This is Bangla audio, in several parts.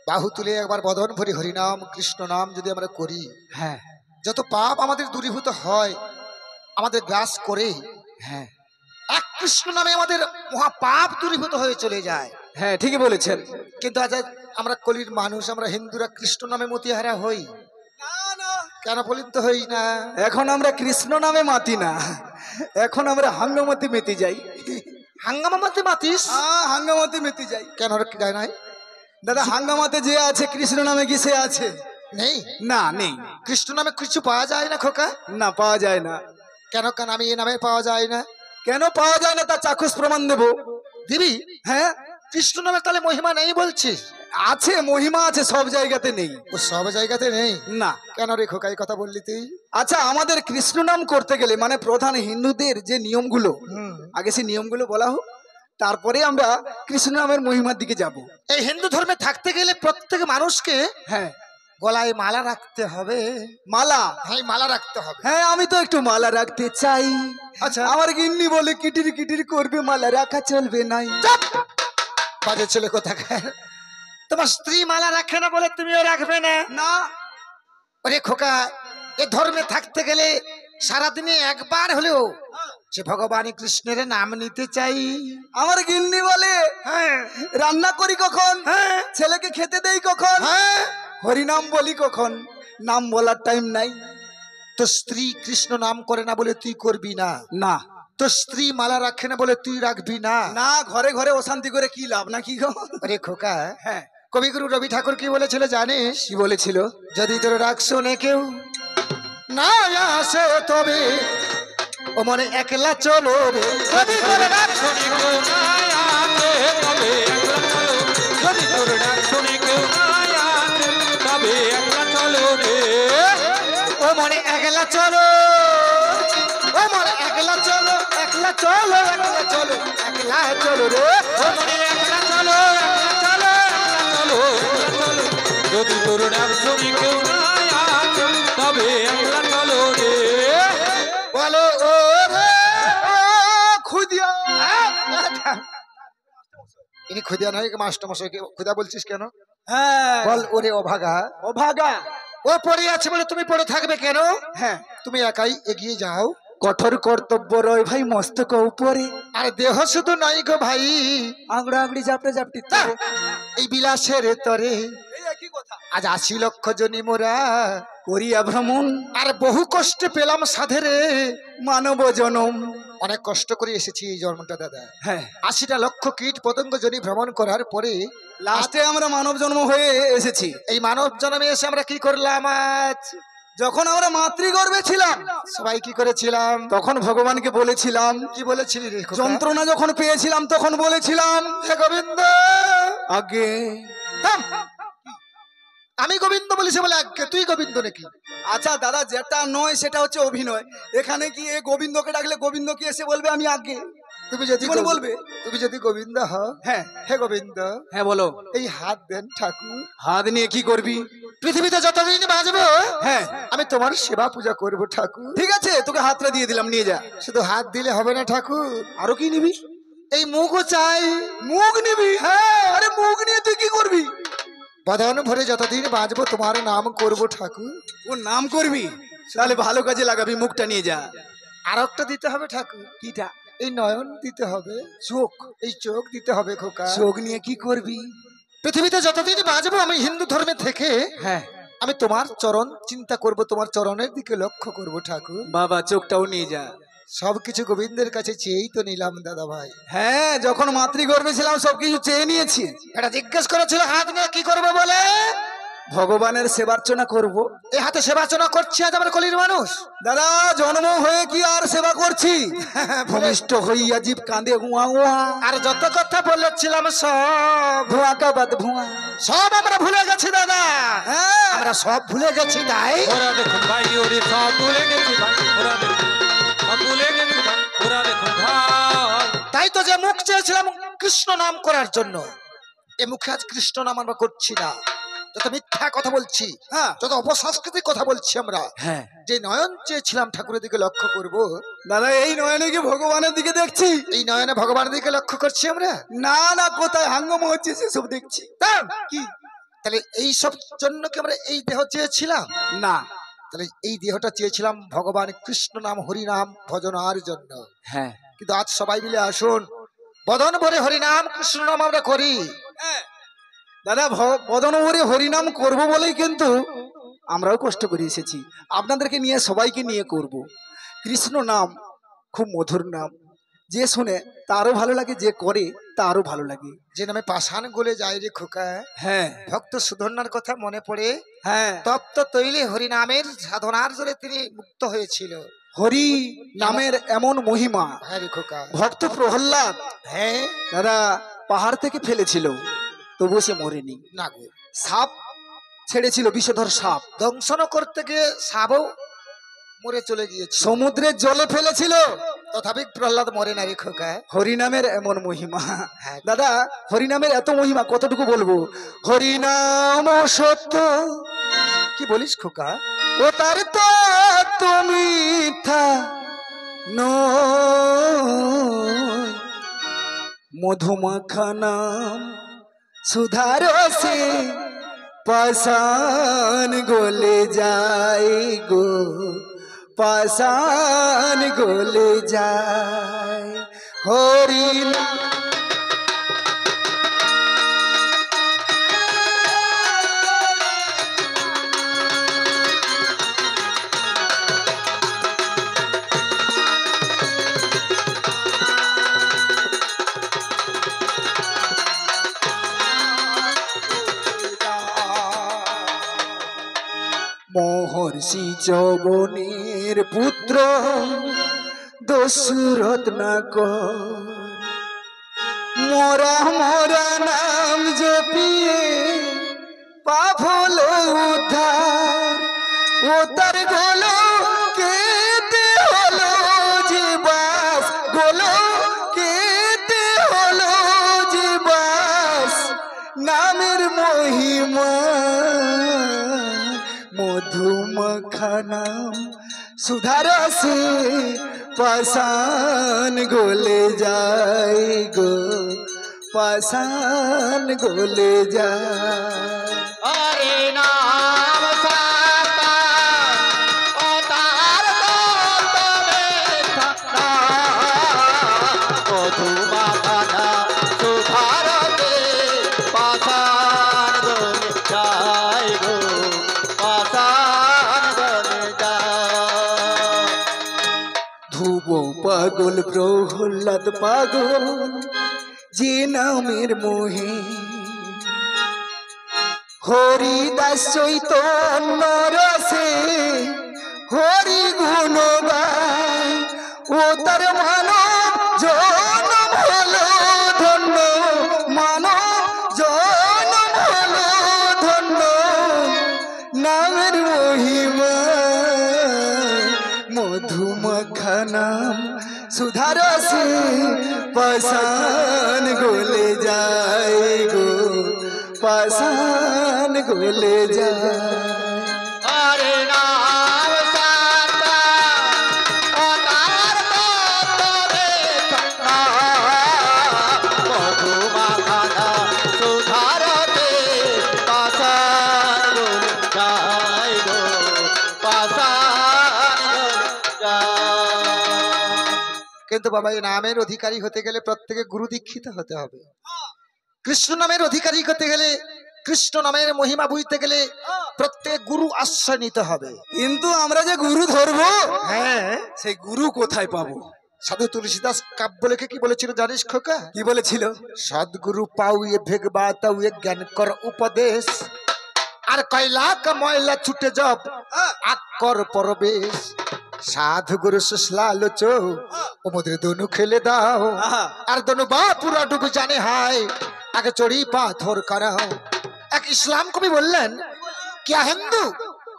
বাহু তুলে একবার বদন ভরি হরিনাম কৃষ্ণ নাম যদি আমরা করি, হ্যাঁ যত পাপ আমাদের দূরীভূত হয়, আমাদের গ্রাস করে, হ্যাঁ এক কৃষ্ণ নামে আমাদের মহা পাপ দূরীভূত হয়ে চলে যায়। হ্যাঁ ঠিকই বলেছেন। কিন্তু আজ আমরা কলির মানুষ, আমরা হিন্দুরা কৃষ্ণ নামে মতিহারা হই। কেন বলিত হই না? এখন আমরা কৃষ্ণ নামে মাতি না, এখন আমরা হাঙ্গামতি মেতে যাই। হাঙ্গামাতে মাতিস? হাঙ্গামতি মেতে যাই। কেন যায় নাই দাদা? হাঙ্গামাতে যে আছে কৃষ্ণ নামে কি সে আছে? নেই না, নেই। কৃষ্ণ নামে কিছু পাওয়া যায় না খোকা? না, পাওয়া যায় না। কেন কেন আমি এই নামে পাওয়া যায় না? কেন পাওয়া যায় না তা চাক্ষুষ প্রমাণ দেবো। দিবি? হ্যাঁ, কৃষ্ণ নামে তাহলে মহিমা নেই বলছিস? আছে, মহিমা আছে, সব জায়গাতে নেই। ও সব জায়গাতে নেই? না। কেন রে খোকা এই কথা বললি তুই? আচ্ছা, আমাদের কৃষ্ণ নাম করতে গেলে মানে প্রধান হিন্দুদের যে নিয়মগুলো, আগে সেই নিয়মগুলো বলা হোক, তারপরে আমরা কৃষ্ণ নামের মহিমার দিকে যাব। এই হিন্দু ধর্মে থাকতে গেলে প্রত্যেক মানুষকে হ্যাঁ, গলায় মালা রাখতে হবে। মালা? হ্যাঁ, মালা রাখতে হবে। হ্যাঁ, আমি তো একটু মালা রাখতে চাই। আচ্ছা, আমার গিন্নি বলে কিটির কিটির করবে, মালা রাখা চলবে নাই। বাজে ছেলে কোথাকার। তোমার স্ত্রী মালা রাখে না বলে তুমিও রাখবে না? না। ওরে খোকা, এ ধর্মে থাকতে গেলে সারাদিনে একবার হলেও সে ভগবান কৃষ্ণের নাম নিতে চাই। আমার গিন্নি বলে হ্যাঁ রান্না করি কখন, হ্যাঁ ছেলেকে খেতে দেই কখন, হ্যাঁ, হরিনাম বলি কখন, নাম বলার টাইম নাই। তো স্ত্রী কৃষ্ণ নাম করে না বলে তুই করবি না? না। তো স্ত্রী মালা রাখে না বলে তুই রাখবি না? না, ঘরে ঘরে অশান্তি করে কি লাভ, না কি গো? আরে খোকা, হ্যাঁ, কবিগুরু রবি ঠাকুর কি বলেছিল জানিস? কি বলেছিল? যদি তোর রাগ শোনে কেউ না আসে তবে ও মনে একলা চলো রে। যদি তোর রাগ শোনে কেউ না আসে তবে একলা চলো, যদি তোর রাগ শোনে কেউ না আসে তবে একলা চলো রে। ও মনে একলা চলো, ও মনে একলা চলো, একলা চলো, একলা চলো, একলা চলো রে। ও মনে একলা চলো, একলা চলো, একলা চলো, একলা চলো, যদি তোর নাম শুনি কেউ না আসে তবে একলা চলো রে। বলো ও রে ও খুদিয়া। ইনি খুদিয়া নয়, মাস্টার মশাইকে খুদা বলছিস কেন? হ্যাঁ, বল ওরে ও ভাগা। ও ভাগা। ও পড়ে আছে বলে তুমি পড়ে থাকবে কেন? হ্যাঁ, তুমি একাই এগিয়ে যাও। কঠোর কর্তব্য রয় ভাই মস্তক উপরে, আর দেহ শুধু নাই গো ভাই, আংড়া আংড়ি জাপটে জাপটি এই বিলাসের তরে আজ ৮০ লক্ষ জনি মোরা করিয়া ভ্রমণ, আর বহু কষ্টে পেলাম সাধেরে মানব জনম। অনেক কষ্ট করে এসেছি এই জন্মটা দাদা। হ্যাঁ, ৮০টা লক্ষ কীট পতঙ্গ জনি ভ্রমণ করার পরে লাস্টে আমরা মানব জন্ম হয়ে এসেছি। এই মানব জন্মে এসে আমরা কি করলাম? আজ যখন আমরা মাতৃগর্ভে ছিলাম সবাই কি করেছিলাম? তখন ভগবানকে বলেছিলাম। কি বলেছিলি রে খোকা? যন্ত্রণা যখন পেয়েছিলাম তখন বলেছিলাম হে গোবিন্দ। আগে থাম। আমি গোবিন্দ বলিস বলে আগে তুই গোবিন্দ নাকি? আচ্ছা দাদা, যেটা নয় সেটা হচ্ছে অভিনয়। এখানে কি এ গোবিন্দকে ডাকলে গোবিন্দ কি এসে বলবে আমি আগে? তুমি যদি বলবে তুমি যদি গোবিন্দ হও, হ্যাঁ, হে গোবিন্দ, হ্যাঁ বলো। এই হাত দেন ঠাকুর। হাত নিয়ে কি করবি? পৃথিবীতে যতদিন বাঁচবো হ্যাঁ, আমি তোমার সেবা পূজা করব ঠাকুর। ঠিক আছে, তোকে হাতটা দিয়ে দিলাম, নিয়ে যা। শুধু হাত দিলে হবে না ঠাকুর, আরো কি নিবি? এই মুখও চাই। মুখ নিবি? হ্যাঁ। আরে মুখ নিয়ে তুই কি করবি? বদন ভরে যতদিন বাঁচবো তোমার নাম করব ঠাকুর। ও নাম করবি? তাহলে ভালো কাজে লাগাবি, মুখটা নিয়ে যা। আর একটা দিতে হবে ঠাকুর। কিটা? এই নয়ন দিতে হবে, চোখ, এই চোখ দিতে হবে খোকা। চোখ নিয়ে কি করবি? পৃথিবীতে যতদিন বাঁচবো আমি হিন্দু ধর্মে থেকে হ্যাঁ, আমি তোমার চরণ চিন্তা করব, তোমার চরণের দিকে লক্ষ্য করব ঠাকুর। বাবা চোখটাও নিয়ে যা। সবকিছু গোবিন্দের কাছে চেয়েই তো নিলাম দাদা ভাই। হ্যাঁ, যখন মাতৃগর্ভে ছিলাম সবকিছু চেয়ে নিয়েছি। এটা জিজ্ঞেস করেছিল হাত নিয়ে কি করবো বলে? ভগবানের সেবার্চনা করব। এই হাতে সেবাচনা করছি আজ আমার কলির মানুষ। দাদা, জন্ম হয়ে কি আর সেবা করছি? ভূমিষ্ঠ হইয়া জীব কাঁদে হুয়া হুয়া, আর যত কথা বলেছিলাম সব ধোঁয়া কাবাদ ভুয়া, সব আমরা ভুলে গেছি দাদা। হ্যাঁ, আমরা সব ভুলে গেছি। তাই ওরা দেখুন ভাই, ওরে সব ভুলে গেছি ভাই, ওরা দেখুন সব ভুলে গেছি ভাই, ওরা দেখুন ভাই। তাই তো যে মুখ চেয়েছিলাম কৃষ্ণ নাম করার জন্য, এ মুখে আজ কৃষ্ণ নাম আমরা করছি না। যত মিথ্যা কথা বলছি, হ্যাঁ, যত অপসংস্কৃতিক কথা বলছি আমরা, হ্যাঁ। যে নয়ন চেয়েছিলাম ঠাকুরের দিকে লক্ষ্য করব, দাদা এই নয়নে কি ভগবানের দিকে দেখছি? এই নয়নে ভগবানের দিকে লক্ষ্য করছি আমরা। না না, কোথায় হাঙ্গম হচ্ছে সেসব দেখছি। দাম, কি? তাহলে এই সব জন্য কি আমরা এই দেহ চেয়েছিলাম? না। তাহলে এই দেহটা চেয়েছিলাম ভগবান কৃষ্ণ নাম হরিনাম ভজনার জন্য। হ্যাঁ কিন্তু আজ সবাই মিলে আসুন, বদন ভরে হরিনাম কৃষ্ণ নাম আমরা করি। দাদা, বদন ভরে হরিনাম করব বলেই কিন্তু আমরাও কষ্ট করে এসেছি, আপনাদেরকে নিয়ে, সবাইকে নিয়ে করব। কৃষ্ণ নাম খুব মধুর নাম, যে শুনে তারও ভালো লাগে, যে করে তারও ভালো লাগে। যে নামে পাষাণ গলে যায় রে খোকা। হ্যাঁ ভক্ত সুধন্যার কথা মনে পড়ে। হ্যাঁ, তপ্ত তৈলে হরিনামের সাধনার জন্য তিনি মুক্ত হয়েছিল। হরি নামের এমন মহিমা। হ্যাঁ রে খোকা। ভক্ত প্রহ্লাদ, হ্যাঁ দাদা, পাহাড় থেকে ফেলেছিল, তবুও সে মরেনি। না গো, সাপ ছেড়েছিল, বিষধর সাপ, দংশন করতে গিয়ে সাবও মরে চলে গিয়েছে। সমুদ্রের জলে ফেলেছিল, তথাপি প্রহ্লাদ মরে না রে খোকা। হরিনামের এমন মহিমা। হ্যাঁ। দাদা, হরিনামের এত মহিমা কতটুকু বলবো। হরিনাম সত্য, কি বলিস খোকা? ও তার তো তুমি মধুমাখা নাম সুধার সে পাষাণ গলে যায় গো, পাষাণ গলে যায়। হরিনাম মহর্ষি যবনের পুত্র দশরথ নাকর, মোরা মোরা নাম জপিয়ে পাপ হলো উদ্ধার। ও তার গোলো কেটে হলো জীবাস, গোলো কেটে হলো জীবাস। নামের মহিমা মধুমাখা নাম সুধার সে পাষাণ গলে যায় গো, পাষাণ গলে যায়। হরে নাম সাতা ও তার তবে থাকা মধুমাখা সুধারতে পাষাণ গলে যায় গো, পাষাণ গলে যায়। ধ্রুব পাগল প্রহ্লাদ পাগল যে নামের মোহে, হরিদাস চৈতন্য রসে হরি গুণ গায়। ও তার মানব জনম হলো ধন্য, মানব জনম হলো ধন্য। নামের মহিমা মধুমাখা নাম সুধার সে পাষাণ গলে যায় গো, পাষাণ গলে যায়। হরে নাম সাতা ও তার তবে থাকা মধুমাখা সুধারতে পাষাণ গলে যায় গো, পাষাণ গলে যায়। কিন্তু বাবা, এই নামের অধিকারী হতে গেলে প্রত্যেকে গুরু দীক্ষিত হতে হবে। কৃষ্ণ নামের অধিকারী হতে গেলে, কৃষ্ণ নামের মহিমা বুঝতে গেলে প্রত্যেক গুরু আশ্রয় নিতে হবে। কিন্তু আমরা যে গুরু ধরবো, হ্যাঁ, সেই গুরু কোথায় পাবো? সাধু তুলসীদাস কাব্য লেখে কি বলেছিল জানিস খোকা? কি বলেছিল? সদ্গুরু পাও এ ভেগবা তাও এ জ্ঞান কর উপদেশ, আর কয়লাক ময়লা ছুটে যাব আকর পরবেশ। সাধু গুরু সুশলা লোচো ওমদের দনু খেলে দাও, আর দনু বা পুরা ডুবে জানে হায় আগে চড়ি পাথর করাও। এক ইসলাম কবি বললেন, क्या हिंदू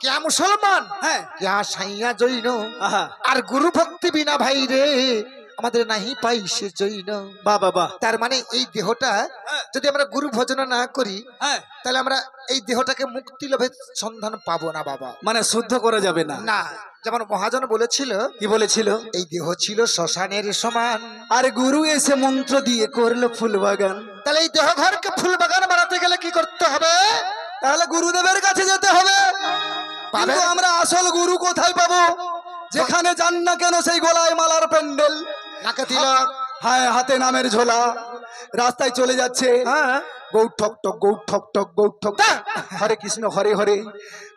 क्या मुसलमान হ্যাঁ, क्या साइया जैन, আহা, আর গুরু ভক্তি বিনা ভাই রে আমাদের নাহি পাই সে জৈন। বাহ বাহ বাহ। তার মানে এই দেহটা যদি আমরা গুরু ভজনা না করি, হ্যাঁ, তাহলে আমরা এই দেহটাকে মুক্তি লাভের সন্ধান পাবো না বাবা। মানে শুদ্ধ করা যাবে না। না, যেমন মহাজন বলেছিল, কি বলেছিল? এই দেহ ছিল শ্মশানের সমান, আর গুরু এসে মন্ত্র দিয়ে করলো ফুল বাগান। তাহলে এই দেহ ঘরকে ফুল বাগান বানাতে গেলে কি করতে হবে? তাহলে গুরুদেবের কাছে যেতে হবে। কিন্তু আমরা আসল গুরু কোথায় পাবো? যেখানে যান না কেন সেই গলায় মালার প্যান্ডেল, নাকে তিলক, হ্যাঁ হাতে নামের ঝোলা, রাস্তায় চলে যাচ্ছে হ্যাঁ গৌ ঠক টক গৌ ঠক টক গৌ ঠক টক, হরে কৃষ্ণ হরে হরে।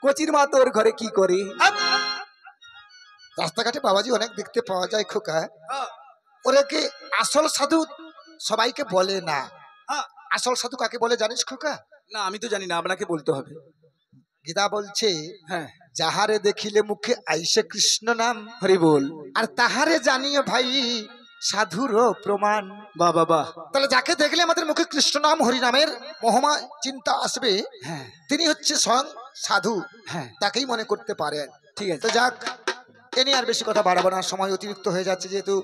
কচির মা তোর ঘরে কি করে? রাস্তাঘাটে বাবাজি অনেক দেখতে পাওয়া যায় খোকা। ওরা কি আসল সাধু সবাইকে বলে না। আসল সাধু কাকে বলে জানিস খোকা? না আমি তো জানি না, আপনাকে বলতে হবে। গীতা বলছে, হ্যাঁ যাহারে দেখিলে মুখে আইসে কৃষ্ণ নাম, হরি বল। আর তাহারে জানিয়ে ভাই সাধুর প্রমাণ। বাহ বাহ বাহ। তাহলে যাকে দেখলে আমাদের মুখে কৃষ্ণ নাম হরি নামের মহমা চিন্তা আসবে, হ্যাঁ তিনি হচ্ছে স্বয়ং সাধু, হ্যাঁ তাকেই মনে করতে পারেন। ঠিক আছে। তো যাক, এ নিয়ে আর বেশি কথা বাড়াবো না, সময় অতিরিক্ত হয়ে যাচ্ছে। যেহেতু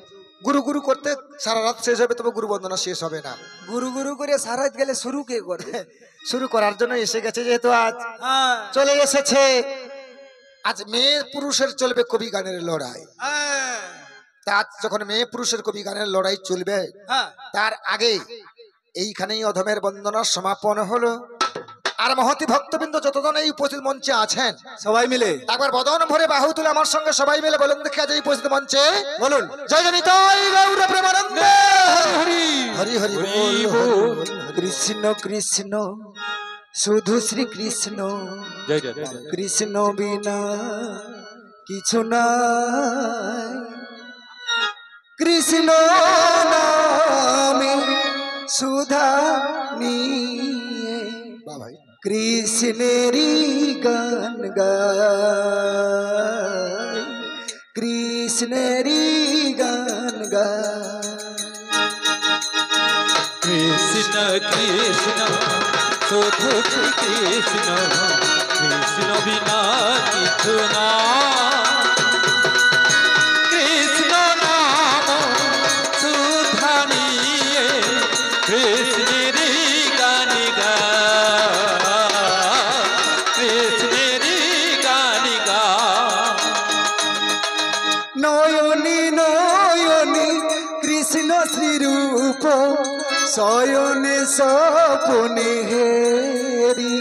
গুরু গুরু করতে সারা রাত শেষ হবে, তবে গুরু বন্দনা শেষ হবে না। গুরু গুরু করে সারাত গেলে শুরু কে করবে? শুরু করার জন্য এসে গেছে, যেহেতু আজ হ্যাঁ চলে এসেছে। আজ মেয়ে পুরুষের চলবে কবি গানের লড়াই। হ্যাঁ তা আজ যখন মেয়ে পুরুষের কবি গানের লড়াই চলবে, হ্যাঁ তার আগে এইখানেই অধমের বন্দনার সমাপন হলো। আর মহতি ভক্তবৃন্দ যতজন এই উপস্থিত মঞ্চে আছেন, সবাই মিলে একবার বদন ভরে বাহু তুলে আমার সঙ্গে সবাই মিলে বলুন দেখি আজ এই উপস্থিত মঞ্চে বলুন, জয় জনিতাই গৌর প্রেমানন্দে হরি হরি হরি বল, হরি বল। কৃষ্ণ কৃষ্ণ শুধু শ্রী কৃষ্ণ, জয় জয় জয়। কৃষ্ণ বিনা কিছু নাই। কৃষ্ণ নামে সুধা নিয়ে বাহ ভাই, কৃষ্ণেরই গান গায়, কৃষ্ণেরই গান গায়। কৃষ্ণ কৃষ্ণ শুধু কৃষ্ণ, কৃষ্ণ বিনা কিছু না। কৃষ্ণ নাম সুধা নিয়ে কৃষ্ণেরই গান গায়, কৃষ্ণেরই গান গায়। নয়নী নয়নী কৃষ্ণ শ্রীরূপ, শয়নে স্বপনে হেরি।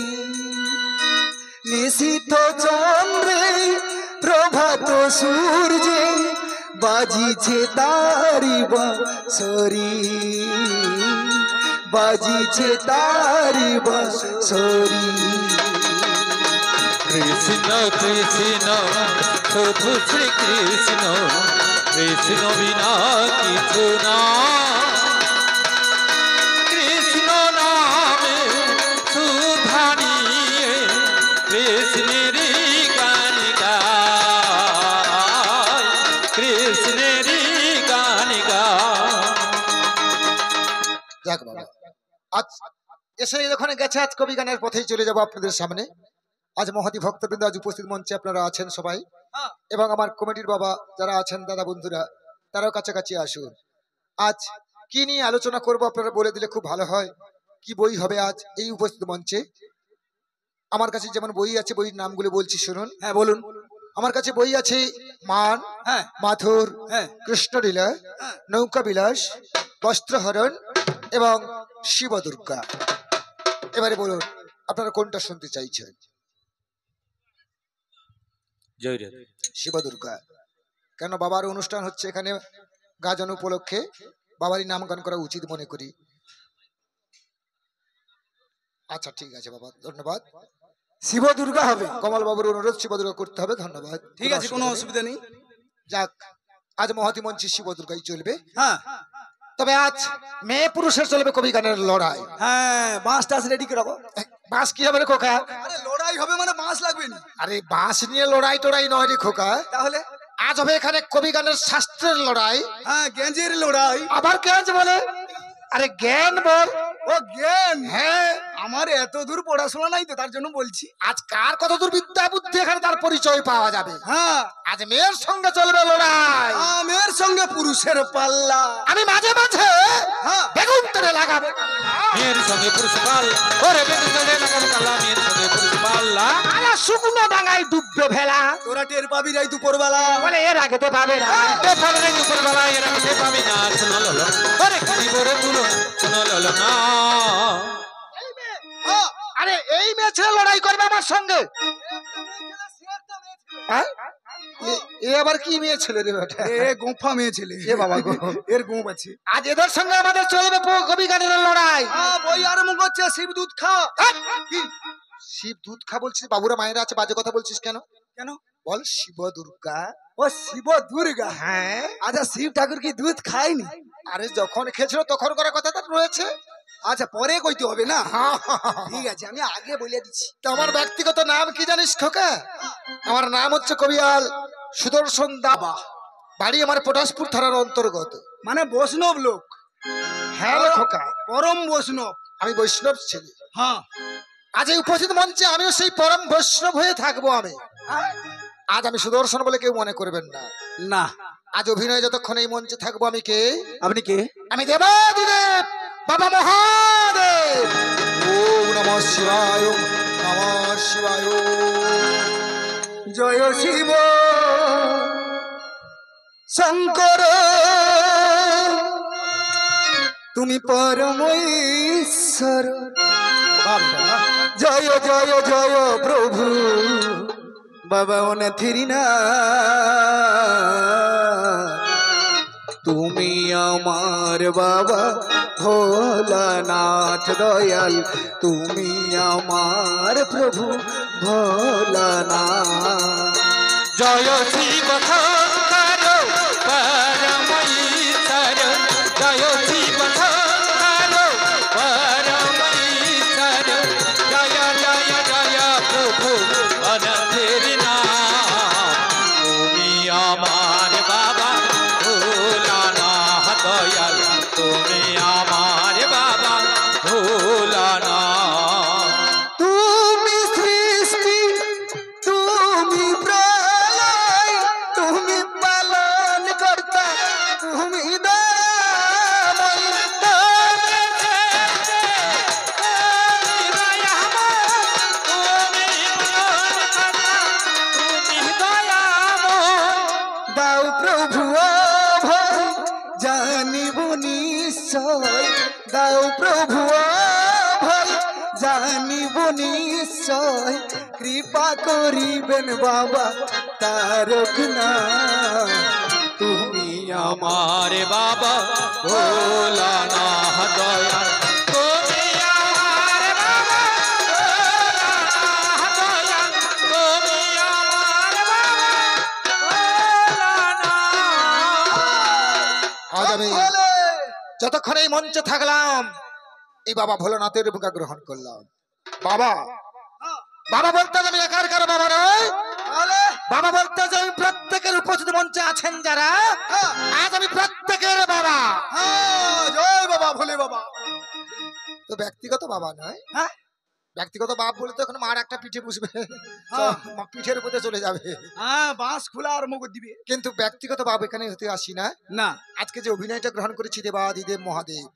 নিশীথ চন্দ্রে প্রভাত সূর্যে বাজিছে তারি বাঁশরি, বাজিছে তারি বাঁশরি। কৃষ্ণ কৃষ্ণ শুধু শ্রী কৃষ্ণ, কৃষ্ণ বিনা কিছু না। কৃষ্ণ নামে সুধা নিয়ে কৃষ্ণেরই গান গায়, কৃষ্ণেরই গান গায়। যাক বাবা, আজ এসে যখন গেছে, আজ কবি গানের পথেই চলে যাব আপনাদের সামনে। আজ মহাদি ভক্তবৃন্দ আজ উপস্থিত মঞ্চে আপনারা আছেন সবাই, এবং আমার কমিটির বাবা যারা আছেন, দাদা বন্ধুরা, তারাও কাছাকাছি আসুন। আজ কি নিয়ে আলোচনা করব আপনারা বলে দিলে খুব ভালো হয়। কি বই হবে আজ এই উপস্থিত মঞ্চে? আমার কাছে যেমন বই আছে, বইয়ের নামগুলো বলছি শুনুন। হ্যাঁ বলুন। আমার কাছে বই আছে মান, হ্যাঁ মাথুর, হ্যাঁ কৃষ্ণলীলা, নৌকা বিলাস, বস্ত্রহরণ এবং শিব দুর্গা। এবারে বলুন আপনারা কোনটা শুনতে চাইছেন? জয় জয়। শিব দুর্গা। কেন বাবার অনুষ্ঠান হচ্ছে এখানে, গাজন উপলক্ষে বাবারই নামগান করা উচিত মনে করি। আচ্ছা ঠিক আছে বাবা, ধন্যবাদ। শিব দুর্গা হবে। কমল বাবুর অনুরোধ শিব দুর্গা করতে হবে, ধন্যবাদ। ঠিক আছে, কোনো অসুবিধা নেই। যাক, আজ মহাতি মঞ্চে শিব দুর্গাই চলবে। হ্যাঁ তবে আজ মেয়ে পুরুষের চলবে কবি গানের লড়াই। হ্যাঁ বাঁশ টাস রেডি করে রাখো। বাঁশ কি হবে রে খোকা? আরে লড়াই হবে মানে বাঁশ লাগবে না। আরে বাঁশ নিয়ে লড়াই টড়াই নয় রে খোকা, তাহলে আজ হবে এখানে কবি গানের শাস্ত্রের লড়াই। হ্যাঁ গেঞ্জের লড়াই। আবার জ্ঞান বলে? আরে জ্ঞান বল। ও জ্ঞান? হ্যাঁ, আমার এত দূর পড়াশোনা নাই তো, তার জন্য বলছি। আজ কার কত দূর বিদ্যা বুদ্ধি এখানে তার পরিচয় পাওয়া যাবে। হ্যাঁ আজ মেয়ের সঙ্গে চলবে লড়াই, আমের সঙ্গে পুরুষের পাল্লা। আমি মাঝে মাঝে হ্যাঁ বেগুন তেলে লাগাবো। মেয়ের সঙ্গে পুরুষ পাল্লা, ওরে বেগুন তেলে লাগাবো পাল্লা, মেয়ের সঙ্গে পুরুষ পাল্লা। আলা শুকনো ডাঙায় ডুববে ভেলা, তোরা টের পাবি রাই দুপুরবেলা। বলে এর আগে তো পাবে না। এ পাবে না দুপুরবেলা, এরা খেতে পাবি না। শোনো ললো, ওরে কি করে তুলো, শোনো ললো না। আরে এই মেয়ে ছেলে লড়াই করবে আমার সঙ্গে? হ্যাঁ? এ আবার কি মেয়ে ছেলে রে বেটা? এ গোফা মেয়ে ছেলে। এ বাবা গো। এর গোপ আছে। আজ এদের সঙ্গে আমাদের চলবে কবি গানের লড়াই। বই আরম্ভ করছে, শিব দুধ খা। কি শিব দুধ খা বলছিস? বাবুরা মায়েরা আছে, বাজে কথা বলছিস কেন? কেন? বল শিব দুর্গা। ও শিব দুর্গা। হ্যাঁ। আচ্ছা, শিব ঠাকুর কি দুধ খায়নি? আরে যখন খেয়েছিল তখন করার কথা তার রয়েছে। আচ্ছা, পরে কইতে হবে না? হ্যাঁ। ঠিক আছে, আমি আগে বলে দিচ্ছি। তো আমার ব্যক্তিগত নাম কি জানিস খোকা? আমার নাম হচ্ছে কবিয়াল সুদর্শন দাবা। বাড়ি আমার পটাশপুর থানার অন্তর্গত। মানে বৈষ্ণব লোক? হ্যাঁ রে খোকা, পরম বৈষ্ণব। আমি বৈষ্ণব ছেলে। হ্যাঁ। আজ এই উপস্থিত মঞ্চে আমিও সেই পরম বৈষ্ণব হয়ে থাকবো। আজ আমি সুদর্শন বলে কেউ মনে করবেন না। না। আজ অভিনয় যতক্ষণ এই মঞ্চে থাকবো আমি কে? আপনি কে? আমি দেবাদিদেব বাবা মহাদেব। ওম নমঃ শিবায়, নমঃ শিবায়। জয় শিব শঙ্কর, তুমি পরম ঈশ্বর। জয় জয় জয় প্রভু বাবা অনাথেরি না, তুমি আমার বাবা ভোলানাথ দয়াল, তুমি আমার প্রভু ভোলানাথ। জয় শিব শঙ্কর পরম ঈশ্বর, জয় শিব শঙ্কর পরম ঈশ্বর, জয় জয় জয় প্রভু অনাথের নাথ, তুমি আমার বাবা ভোলানাথ দয়াল, তুমি আমার বাবা ভোলানাথ। তুমি সৃষ্টি, তুমি প্রলয়, তুমি পালন কর্তা, তুমি দয়াময়। দাও প্রভু অভয়, জানিব নিশ্চয়, দাও প্রভু অভয়, জানিব নিশ্চয়, কৃপা করিবেন বাবা তারক না, তুমি আমার বাবা ভোলানাথ দয়াল, তুমি আমার বাবা ভোলানাথ দয়াল, তুমি আমার বাবা ভোলানাথ। আজ আমি যতক্ষণ এই মঞ্চে থাকলাম এই বাবা ভোলানাথের ভূমিকা গ্রহণ করলাম। বাবা বাবা বলতে আমি একার কারো বাবা নয়। বাবা বলতে যে আমি প্রত্যেকের উপস্থিত মঞ্চে আছেন যারা, আজ আমি প্রত্যেকের বাবা। জয় বাবা ভোলে বাবা। তো ব্যক্তিগত বাবা নয়, হ্যাঁ, ব্যক্তিগত বাপ বলে তো এখন মার একটা পিঠে বসবে, পিঠের উপরে চলে যাবে। হ্যাঁ, বাঁশ খোলা আরম্ভ করে দিবে। কিন্তু ব্যক্তিগত বাপ এখানে হতে আসি না। না, আজকে যে অভিনয়টা গ্রহণ করেছি দেবাদিদেব মহাদেব,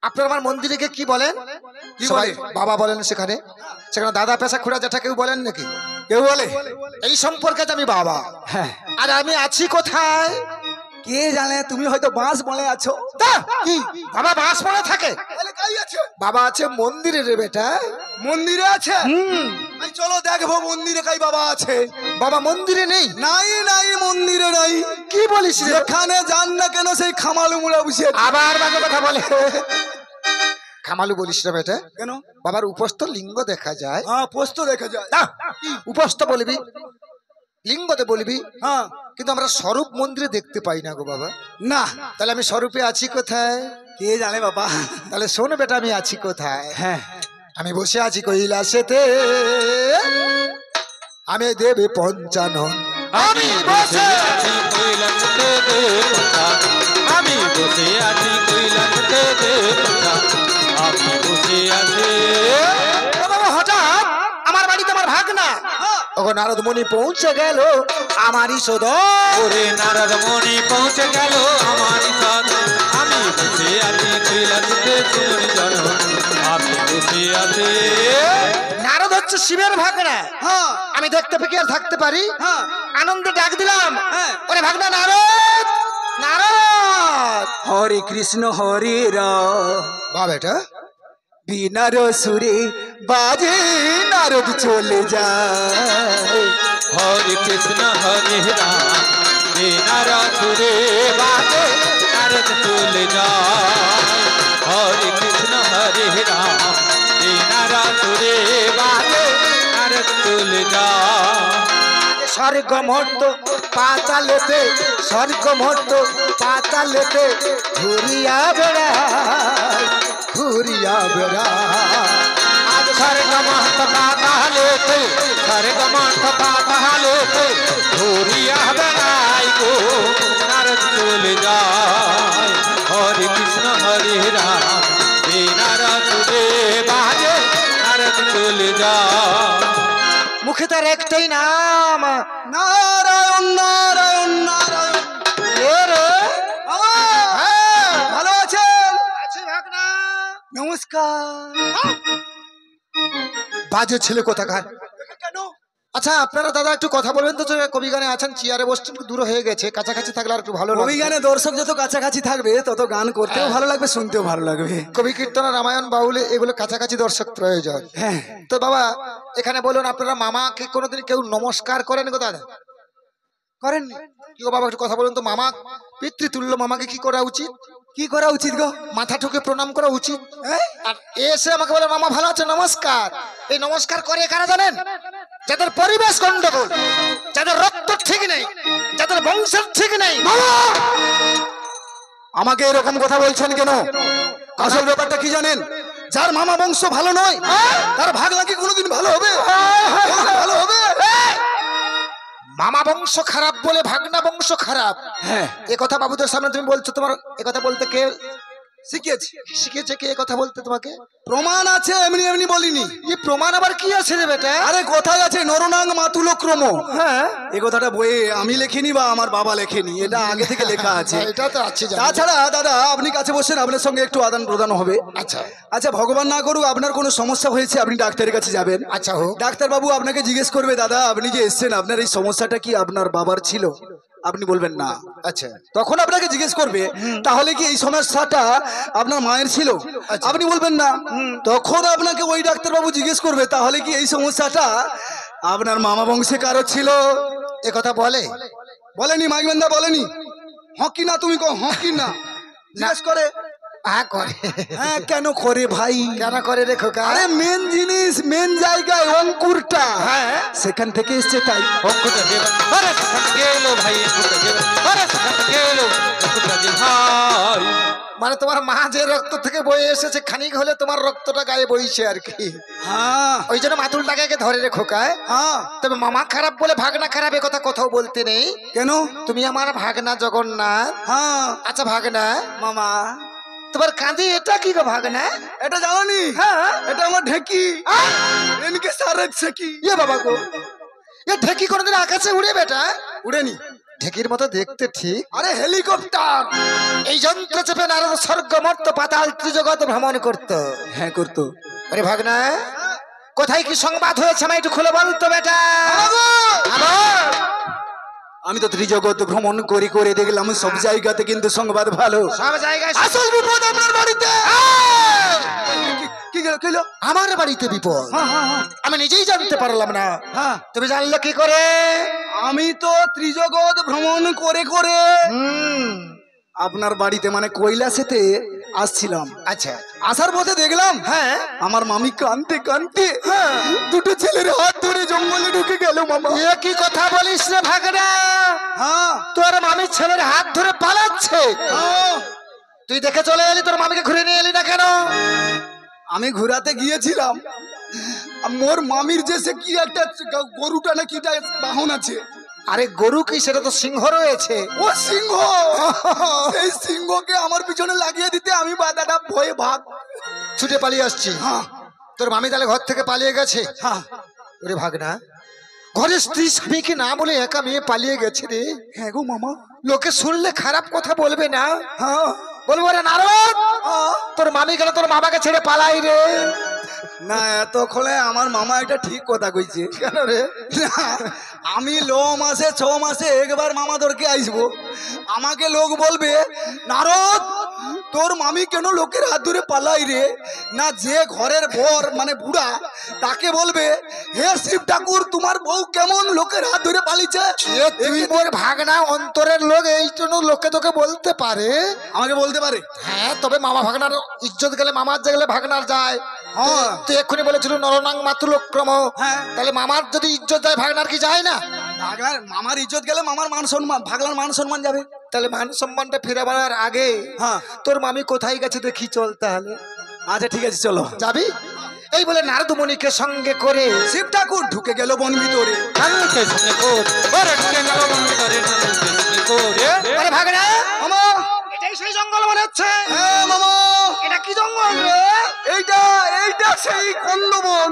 আপনার আমার মন্দিরে গিয়ে কি বলেন? কি সবাই বলে? বাবা বলেন। সেখানে সেখানে দাদা পেশা খুড়া জ্যাঠা কেউ বলেন নাকি? কেউ বলে? এই সম্পর্কে যে আমি বাবা। হ্যাঁ। আর আমি আছি কোথায় কে জানে, তুমি হয়তো বাঁশ বলে আছো। তা কি বাবা বাস পড়ে থাকে? এলাকায় আছে। বাবা আছে মন্দিরে রে বেটা। মন্দিরে আছে? এই চলো দেখবো মন্দিরে কাই বাবা আছে। বাবা মন্দিরে নেই? নাই নাই, মন্দিরে নাই। কি বলিস রে? যেখানে যান না কেন সেই খামালু মুড়া বসে আছে। আবার বাজে কথা বলে। খামালু বলিস রে বেটা। কেন? বাবার উপস্থ লিঙ্গ দেখা যায়। হ্যাঁ, পোস্ত দেখা যায়। তা উপস্থ বলবি, লিঙ্গতে বলবি, হ্যাঁ, কিন্তু আমরা স্বরূপ মন্দিরে দেখতে পাই না গো বাবা। না। তাহলে আমি স্বরূপে আছি কোথায়? কে জানে বাবা। তাহলে শোন বেটা, আমি আছি কোথায়? হ্যাঁ, আমি বসে আছি কৈলাসেতে, আমি দেবে পঞ্চানন। আমি বসে আছি কৈলাসতে দেবতা, আমি বসে আছি কৈলাসতে দেবতা, আমি বসে আছি। ও বাবা, হঠাৎ আমার বাড়িতে আমার ভাগনা ওগো নারদ মুনি পৌঁছে গেল আমারই সদর। ওরে নারদ মুনি পৌঁছে গেল আমার সাথ, আমি বসে আছি কৈলাসতে সুর জনন, আমি বসে আছি। নারদ হচ্ছে শিবের ভাগনা। হ্যাঁ, আমি দেখতে পেয়ে কি আর থাকতে পারি? হ্যাঁ। আনন্দে ডাক দিলাম, হ্যাঁ। ওরে ভাগনা নারদ, নারদ। হরে কৃষ্ণ হরে রাম, বাবা এটা বিনার সুরে বাজে নারদ চলে যায়। হরে কৃষ্ণ হরে রাম বিনা সুরে বাজে নারদ চলে যায়। হরে কৃষ্ণ হরে রাম বিনা সুরে বাজে নারদ চলে যায়। স্বর্গ মর্ত পাতালেতে, স্বর্গ মর্ত পাতালেতে ঘুরিয়া বেড়ায়, ঘুরিয়া বেড়ায়। আজ স্বর্গ মহন্ত পাতালেতে, স্বর্গ মহন্ত পাতালেতে ঘুরিয়া বেড়ায় গো নারদ চলে যায়। হরে কৃষ্ণ হরে রাম বিনা সুরে বাজে নারদ চলে যায়। মুখে তার একটাই নাম, নারায়ণ নারায়ণ নারায়ণ। এ রে, বাবা, হ্যাঁ, ভালো আছেন? আছি ভাগনা। নমস্কার। বাজে ছেলে কোথাকার। কেন? আচ্ছা আপনারা দাদা একটু কথা বলবেন তো, যে কবি গানে আছেন, চেয়ারে বসছেন, একটু দূর হয়ে গেছে, কাছাকাছি থাকলে আর একটু ভালো কবি লাগবে। গানে দর্শক যত কাছাকাছি থাকবে তত গান করতেও ভালো লাগবে, শুনতেও ভালো লাগবে। কবি কীর্তন, রামায়ণ, বাউলে এগুলো কাছাকাছি দর্শক প্রয়োজন। হ্যাঁ, তো বাবা এখানে বলুন, আপনারা মামাকে কোনোদিন কেউ নমস্কার করেন গো দাদা? করেননি? কি গো বাবা একটু কথা বলুন তো, মামা পিতৃতুল্য মামাকে কি করা উচিত? কি করা উচিত গো? মাথা ঠুকে প্রণাম করা উচিত। হ্যাঁ? আর এসে আমাকে বলে মামা ভালো আছে, নমস্কার। এই নমস্কার করে কারা জানেন? যাদের পরিবেশ গন্ডগোল, যাদের রক্ত ঠিক নেই, যাদের বংশের ঠিক নেই। আমাকে এরকম কথা বলছেন কেন? আসল ব্যাপারটা কি জানেন? যার মামা বংশ ভালো নয় তার ভাগনা কি কোনোদিন ভালো হবে? কোনোদিন ভালো হবে? মামা বংশ খারাপ বলে ভাগনা বংশ খারাপ, হ্যাঁ, এ কথা বাবুদের সামনে তুমি বলছো? তোমার এ কথা বলতে কে শিখিয়েছি। শিখেছে? কে এ কথা বলতে তোমাকে? প্রমাণ আছে, এমনি এমনি বলিনি। এই প্রমাণ আবার কি আছে রে বেটা? আরে কোথায় আছে নরনাং মাতুল ক্রম? হ্যাঁ, এই কথাটা বইয়ে আমি লেখিনি বা আমার বাবা লেখেনি, এটা আগে থেকে লেখা আছে। এটা তো আছে জানি। তাছাড়া দাদা আপনি কাছে বসেন, আপনার সঙ্গে একটু আদান প্রদান হবে। আচ্ছা আচ্ছা, ভগবান না করুক আপনার কোনো সমস্যা হয়েছে, আপনি ডাক্তারের কাছে যাবেন। আচ্ছা হোক। ডাক্তার বাবু আপনাকে জিজ্ঞেস করবে, দাদা আপনি যে এসেছেন আপনার এই সমস্যাটা কি আপনার বাবার ছিল? আপনি বলবেন না। আচ্ছা তখন আপনাকে জিজ্ঞেস করবে, তাহলে কি এই সমস্যাটা আপনার মায়ের ছিল? আচ্ছা। আপনি বলবেন না। তখন আপনাকে ওই ডাক্তার বাবু জিজ্ঞেস করবে, তাহলে কি এই সমস্যাটা আপনার মামা বংশে কারো ছিল? এ কথা বলে? বলেনি মাইগেন্দা, বলেনি। হকি না, তুমি কো হকি না জিজ্ঞেস করে। হ্যাঁ করে। হ্যাঁ, কেন করে ভাই? কেন করে রে খোকা? আরে মেন জিনিস, মেন জায়গায় অঙ্কুরটা, হ্যাঁ, সেখান থেকে এসছে তাই। অঙ্কুরটা দেবেন। আরে সেখান থেকে এলো ভাই অঙ্কুরটা দেবেন। আরে সেখান থেকে এলো অঙ্কুরটা দেবেন ভাই। মানে তোমার মা যে রক্ত থেকে বয়ে এসেছে, খানিক হলে তোমার রক্তটা গায়ে বইছে আর কি। হ্যাঁ ওই জন্য মাতুলটাকে ধরে রে খোকা। হ্যাঁ। তবে মামা খারাপ বলে ভাগনা খারাপ, এ কথা কোথাও বলতে নেই। কেন? তুমি আমার ভাগনা জগন্নাথ। হ্যাঁ আচ্ছা ভাগনা, মামা, তোমার কাঁধে এটা কি গো ভাগনা? এটা জানোনি? হ্যাঁ। এটা আমার ঢেকি। এনকে সারেক সেকি। ইয়ে বাবা গো, এ ঢেকি কোনোদিন আকাশে উড়ে বেটা? উড়েনি। ঢেকির মতো দেখতে ঠিক। আরে হেলিকপ্টার। এই যন্ত্র চেপে নারদ স্বর্গ মর্ত পাতাল ত্রিজগৎ ভ্রমণ করত। হ্যাঁ করতো। আরে ভাগনা, কোথায় কি সংবাদ হয়েছে আমায় একটু খুলে বলতো বেটা। আবার আমি তো ত্রিজগৎ ভ্রমণ করে করে দেখলাম সব জায়গাতে কিন্তু সংবাদ ভালো। সব জায়গায় আসল বিপদ আপনার বাড়িতে। কি কইলো? আমার বাড়িতে বিপদ? হ্যাঁ হ্যাঁ হ্যাঁ আমি নিজেই জানতে পারলাম না, হ্যাঁ। তুমি জানলে কি করে? আমি তো ত্রিজগৎ ভ্রমণ করে করে হুম, আপনার বাড়িতে মানে কৈলাসেতে আসছিলাম। আচ্ছা আসার পথে দেখলাম হ্যাঁ, আমার মামি কানতে কানতে দুটো ছেলের হাত ধরে জঙ্গলে ঢুকে গেল মামা। এ কি কথা বলিস রে ভাগনা? হ্যাঁ তোর মামির ছেলের হাত ধরে পালাচ্ছে? হ্যাঁ। তুই দেখে চলে এলি, তোর মামিকে ঘুরে নিয়ে এলি না কেন? আমি ঘুরাতে গিয়েছিলাম, মোর মামির যে সে কি একটা গরুটা না কিটা বাহন আছে। আরে গরু কি, সেটা তো সিংহ রয়েছে। ও সিংহ, সেই সিংহকে আমার পিছনে লাগিয়ে দিতে আমি বাদাটা ভয়ে ভাগ ছুটে পালিয়ে আসছি। হ্যাঁ তোর মামি তাহলে ঘর থেকে পালিয়ে গেছে? হ্যাঁ ওরে ভাগনা, ঘরে স্ত্রী স্বামীকে না বলে একা মেয়ে পালিয়ে গেছে রে। হ্যাঁ গো মামা। লোকে শুনলে খারাপ কথা বলবে না? হ্যাঁ বলবো রে নারদ, তোর মামি গেল তোর মামাকে ছেড়ে পালাই রে। না, এতক্ষণে আমার মামা একটা ঠিক কথা কইছে। কেন রে? না, আমি 9 মাসে 6 মাসে একবার মামা দরকে আসবো, আমাকে লোক বলবে নারদ তোর মামি কেন লোকের হাত ধরে পালাই রে? না যে ঘরের বর মানে বুড়া তাকে বলবে হে শিব ঠাকুর তোমার বউ কেমন লোকের হাত ধরে পালিছে? তুই মোর ভাগনা অন্তরের লোক, এই জন্য লোকে তোকে বলতে পারে। আমাকে বলতে পারে? হ্যাঁ, তবে মামা ভাগনার ইজ্জত গেলে মামার গেলে ভাগনার যায়। হ্যাঁ। তুই এক্ষুনি বলেছিল নরনাং মাতুলক্রম, হ্যাঁ। তাহলে মামার যদি ইজ্জত যায় ভাগনার কি যায় না? ভাগনার মামার ইজ্জত গেলে মামার মান সম্মান, ভাগনার মান সম্মান যাবে। তাহলে মান সম্মানটা ফেরাবার আগে হ্যাঁ। তোর মামি কোথায় গেছে দেখি চল তাহলে। আচ্ছা ঠিক আছে চলো। যাবি? এই বলে নারদ মুনিকে সঙ্গে করে শিব ঠাকুর ঢুকে গেল বন ভিতরে। নানুকে সামনে কোর ওরে ঢুকে গেল বন ভিতরে নানুকে সামনে কোর আরে ভাগনা, মামা এটাই সেই জঙ্গল মনে হচ্ছে। হ্যাঁ মামা, এটা কি জঙ্গল রে? এইটা এইটা সেই কন্দবন।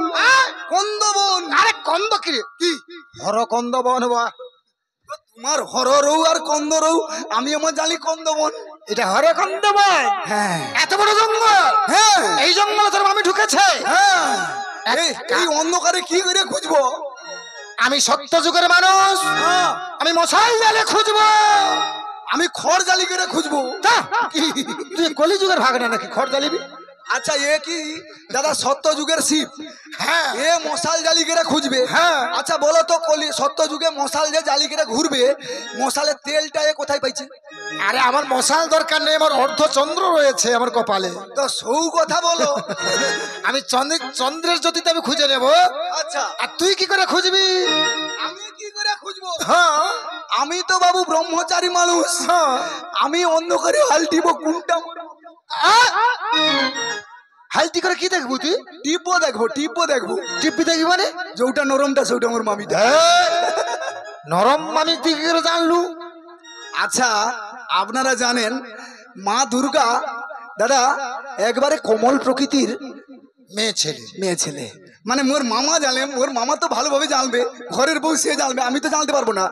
কন্দবন। আরে কন্দ কি রে? কি হর কন্দ বন বা? তোমার হররৌ আর কন্দরৌ, আমি আমার জানি কন্দবন। এটা হর কন্দ বন? হ্যাঁ এত বড় জঙ্গল? হ্যাঁ এই জঙ্গলে তোর মামি ঢুকেছে? হ্যাঁ। এই অন্ধকারে কি করে খুঁজবো? আমি সত্য যুগের মানুষ, হ্যাঁ, আমি মশাল জালে খুঁজবো। আমি খড় জালি করে খুঁজবো। তা, তুই কলি যুগের ভাগনা নাকি খড় জ্বালিবি? আচ্ছা এ কি দাদা সত্য যুগের শিব? হ্যাঁ। এ মশাল জালি করে খুঁজবে? হ্যাঁ। আচ্ছা বলো তো কলি সত্য যুগে মশাল যে জালি করে ঘুরবে, মশালের তেলটা এ কোথায় পাইছে? আরে আমার মশাল দরকার নেই, আমার অর্ধচন্দ্র রয়েছে আমার কপালে। তো সৌ কথা বলো। আমি চন্দ্রের জ্যোতিতে আমি খুঁজে নেব। আচ্ছা আর তুই কি করে খুঁজবি? আমি কি করে খুঁজবো? হ্যাঁ আমি তো বাবু ব্রহ্মচারী মানুষ, হ্যাঁ। আমি অন্ধকারে হালটিব কোনটা। হালতি করে কি দেখবো তুই? টিপো দেখবো, টিপো দেখবো। টিপি দেখবি মানে? যেটা নরমটা সেটা আমার মামিটা। নরম মামি তুই কি করে জানলু? আচ্ছা আপনারা জানেন মা দুর্গা দাদা একবারে কোমল প্রকৃতির মেয়ে ছেলে। মেয়ে ছেলে। মানে মোর মামা জানে, মোর মামা তো ভালোভাবে জানবে, ঘরের বউ সে জানবে, আমি তো জানতে পারবো না।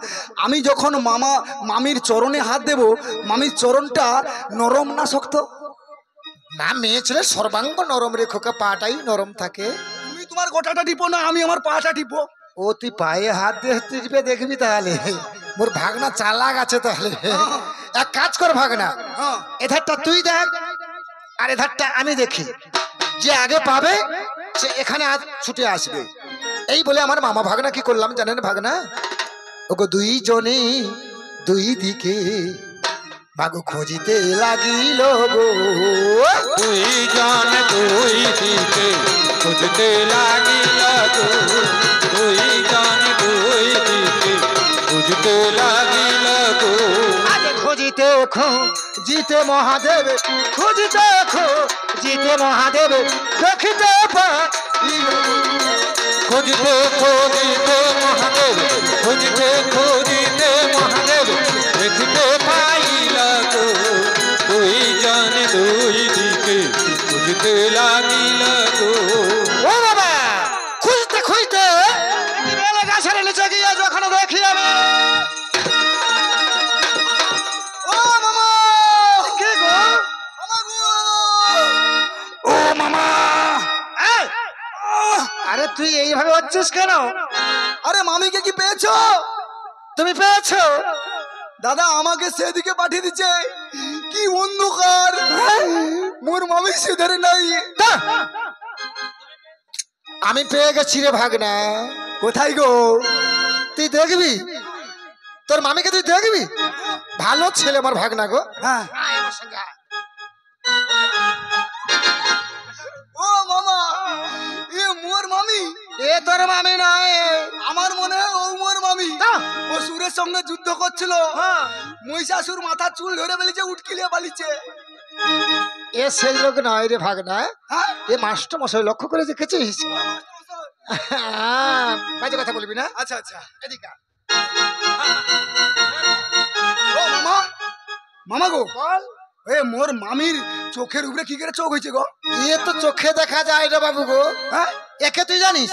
আমি যখন মামির চরণে হাত দেব, মামির চরণটা নরম না শক্ত? না, মেয়ে ছেলে সর্বাঙ্গ নরম রে খোকা, পাটাই নরম থাকে। তুমি তোমার গোটাটা টিপো না, আমি আমার পাটা টিপো। ও তুই পায়ে হাত দিয়ে টিপে দেখবি তাহলে। মোর ভাগনা চালাক আছে তাহলে। এক কাজ কর ভাগনা, হ্যাঁ এধারটা তুই দেখ আর এধারটা আমি দেখি, যে আগে পাবে সে এখানে আজ ছুটে আসবে। এই বলে আমার মামা ভাগনা কি করলাম জানেন ভাগনা? ওগো দুইজনে দুই দিকে বাগু খুঁজিতে লাগিল গো। দুই জন দুই দিকে খুঁজতে লাগিল গো, দুই জন দুই দিকে খুঁজতে লাগিল গো। আগে খুঁজিতে জিতে মহাদেব, খুঁজিতে জিতে মহাদেব, দেখিতে পাইল। খুঁজতে খুঁজিতে মহাদেব, খুঁজতে খুঁজিতে মহাদেব, দেখিতে পাইল গো। দুই জন দুই দিকে খুঁজতে লাগিল গো। ও বাবা, খুঁজতে খুঁজতে বেলে গাছের নিচে গিয়ে যখন দেখি আমি, ও মামা, কে গো? মামা গো, ও মামা, এই! আরে তুই এইভাবে হচ্ছিস কেন? আরে মামিকে কি পেয়েছো? তুমি পেয়েছো? দাদা আমাকে সেদিকে পাঠিয়ে দিচ্ছে। কি অন্ধকার, মোর মামি সেধারে নাই। তা, আমি পেয়ে গেছি রে ভাগনা। কোথায় গো? তুই দেখবি, তোর মামিকে তুই দেখবি। ভালো ছেলে আমার ভাগনা গো। হ্যাঁ আয় আমার সঙ্গে আয়। ও মামা, এ মোর মামি। এ তোর মামি নয়, আমার মনে হয় ও মোর মামি। তা? অসুরের সঙ্গে যুদ্ধ করছিল, হ্যাঁ। মহিষাসুর মাথা চুল ধরে ফেলেছে, উটকিলিয়ে পালিছে। এ সেই লোক নয় রে ভাগনা, হ্যাঁ এ মাস্টার মশাই, লক্ষ্য করে দেখেছিস? বাজে কথা বলবি না। আচ্ছা আচ্ছা। এদিকে আয়। ও মামা, মামা গো, বল। এ মোর মামির চোখের উপরে কি করে চোখ হয়েছে গো? এ তো চোখে দেখা যায় রে বাবু গো। হ্যাঁ একে তুই জানিস?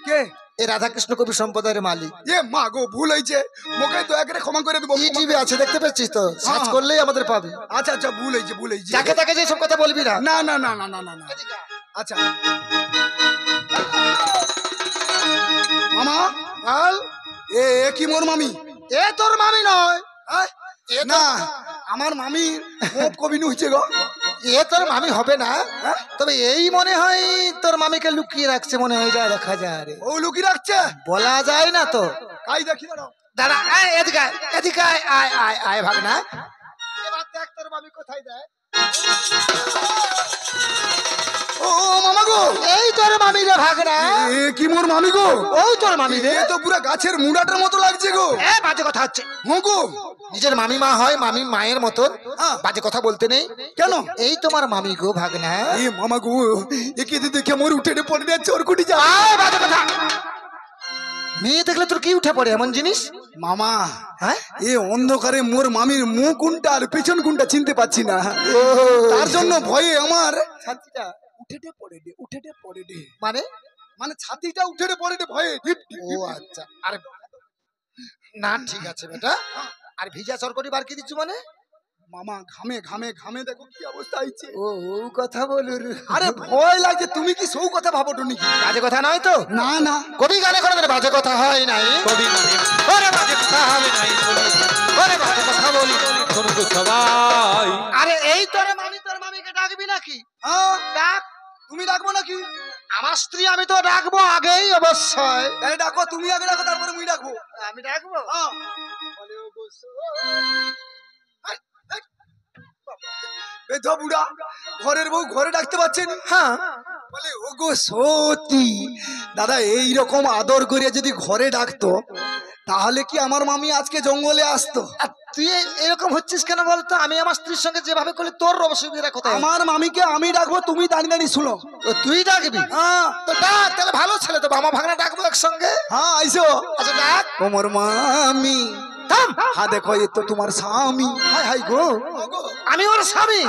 কে? এ রাধাকৃষ্ণ কবি সম্প্রদায়ের মালিক। এ মা গো, ভুল হয়েছে, মোকে দয়া করে ক্ষমা করে দেবো। টিভি আছে, দেখতে পাচ্ছিস তো? সার্চ করলেই আমাদের পাবে। আচ্ছা আচ্ছা, ভুল হয়েছে, ভুল হয়েছে। যাকে তাকে যে সব কথা বলবি না। না না না না না না না। আচ্ছা মামা, বল। এ এ কি মোর মামি? এ তোর মামি নয়। হ্যাঁ? এ তো- না, আমার মামি খুব কবি হয়েছে গো। এ তোর মামি হবে না, তবে এই মনে হয় তোর মামিকে লুকিয়ে রাখছে, মনে হয় যা দেখা যায় রে। ও লুকিয়ে রাখছে, বলা যায় না তো। কাই দেখি দাঁড়াও। দাঁড়া, আয় এদিকে আয়, এদিকে আয়, আয় আয় আয় ভাগনা। এবার দেখ তোর মামি কোথায় দেয়। ও মামা গো, এই তোর মামি রে ভাগনা। এ কি মোর মামি গো? ওই তোর মামি রে। এ তো পুরো গাছের মুড়াটার মতো লাগছে গো। এ বাজে কথা হচ্ছে। হ্যাঁ গো, নিজের মামি মা হয়, মামি মায়ের মতন হ্যাঁ। বাজে কথা বলতে নেই। কেন? এই তোমার মামি গো ভাগনা। এ মামা গো, একে দেখে মোর উঠে পড়ে যাচ্ছে, চরকুটি যা। আয় বাজে কথা। মেয়ে দেখলে তোর কি উঠে পড়ে এমন জিনিস? মামা, হ্যাঁ, এ অন্ধকারে মোর মামির মুখ কোনটা আর পেছন কোনটা চিনতে পাচ্ছি না। তার জন্য ভয়ে আমার ছাতিটা উঠেটে পড়ে দে, উঠেটে পড়ে দে। মানে মানে ছাতিটা উঠেটে পড়ে দে ভয়ে। ঢিপ, ঢিপ, ও ঢিপ। আচ্ছা। আরে না, ঠিক আছে বেটা। আর ভিজা চরকটি বার কি দিচ্ছ মানে? মামা ঘামে ঘামে ঘামে দেখো কি অবস্থা হয়েছে। ও ও কথা বলুর। আরে ভয় লাগছে, তুমি কি সৌ কথা ভাবো টুনি? বাজে কথা নয় তো? না না, কবি গানে কোনো দিন বাজে কথা হয় নাই। কবি গানে ওরে বাজে কথা হবে নাই শুনি, ওরে বাজে কথা বলি শুনুক সবাই। আরে এই তোর মামি, তোর মামিকে ডাকবি নাকি? হ্যাঁ, ডাক। তুমি ডাকবো নাকি? আমার স্ত্রী আমি তো ডাকবো আগেই অবশ্যই। তাহলে ডাকো, তুমি আগে ডাকো, তারপরে মুই ডাকবো। আমি ডাকবো। হ্যাঁ। বেধা বুড়া ঘরের বউ ঘরে ডাকতে পারছেন? হ্যাঁ, বলে ও গো সতী দাদা, এই রকম আদর করে যদি ঘরে ডাকতো তাহলে কি আমার মামি আজকে জঙ্গলে আসতো? আর তুই এরকম হচ্ছিস কেন বলতো? আমি আমার স্ত্রীর সঙ্গে যেভাবে করলি তোর অসুবিধা কোথায়? আমার মামিকে আমি ডাকবো, তুমি দাঁড়িয়ে দাঁড়িয়ে শুনো। তো তুই ডাকবি? হ্যাঁ তো ডাক, তাহলে ভালো ছেলে তো, মামা ভাগনা ডাকবো একসঙ্গে। হ্যাঁ, আইসো। আচ্ছা ডাক। তোমার মামি, থাম। হ্যাঁ দেখো এ তো তোমার স্বামী। হাই হাই গো, আমি ওর স্বামী,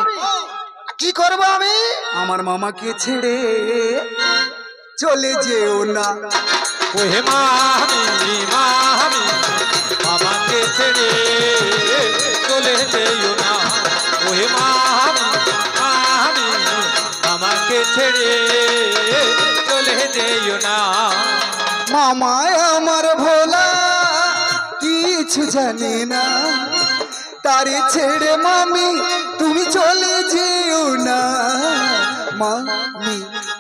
কি করবো আমি? আমার মামাকে ছেড়ে চলে যেও না। ওহে মামি মামি আমাকে ছেড়ে চলে যেও না, ওহে মামি মামি আমাকে ছেড়ে চলে যেও না। মামায় আমার ভোলা কিছু জানে না, তারে ছেড়ে মামি তুমি চলে যেও না। মামি